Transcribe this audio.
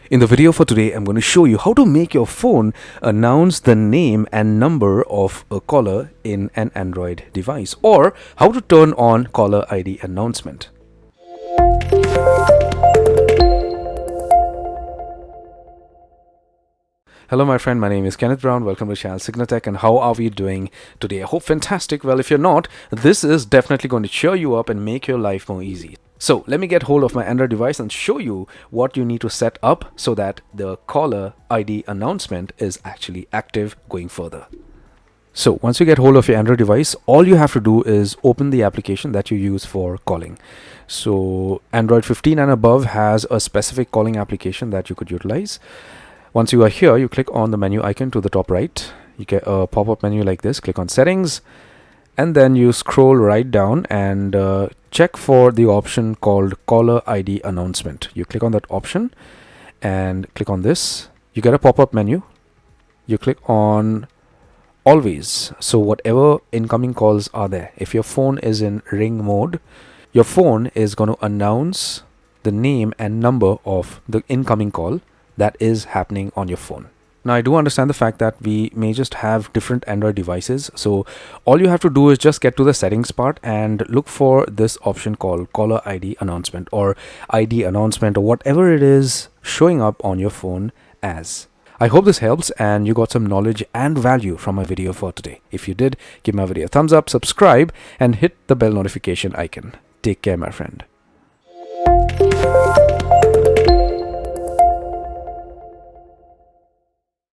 In the video for today, I'm going to show you how to make your phone announce the name and number of a caller in an Android device, or how to turn on caller ID announcement. Hello my friend, my name is Kenneth Brown. Welcome to channel Signatech, and how are we doing today? I hope fantastic. Well, if you're not, this is definitely going to cheer you up and make your life more easy. So let me get hold of my Android device and show you what you need to set up so that the caller ID announcement is actually active going further. So once you get hold of your Android device, all you have to do is open the application that you use for calling. So Android 15 and above has a specific calling application that you could utilize. Once you are here, you click on the menu icon to the top right. You get a pop-up menu like this. Click on settings, and then you scroll right down and check for the option called caller ID announcement. You click on that option and click on this. You get a pop-up menu. You click on always. So whatever incoming calls are there, if your phone is in ring mode, your phone is going to announce the name and number of the incoming call that is happening on your phone. Now, I do understand the fact that we may just have different Android devices. So all you have to do is just get to the settings part and look for this option called caller ID announcement or ID announcement or whatever it is showing up on your phone as. I hope this helps and you got some knowledge and value from my video for today. If you did, give my video a thumbs up, subscribe, and hit the bell notification icon. Take care, my friend.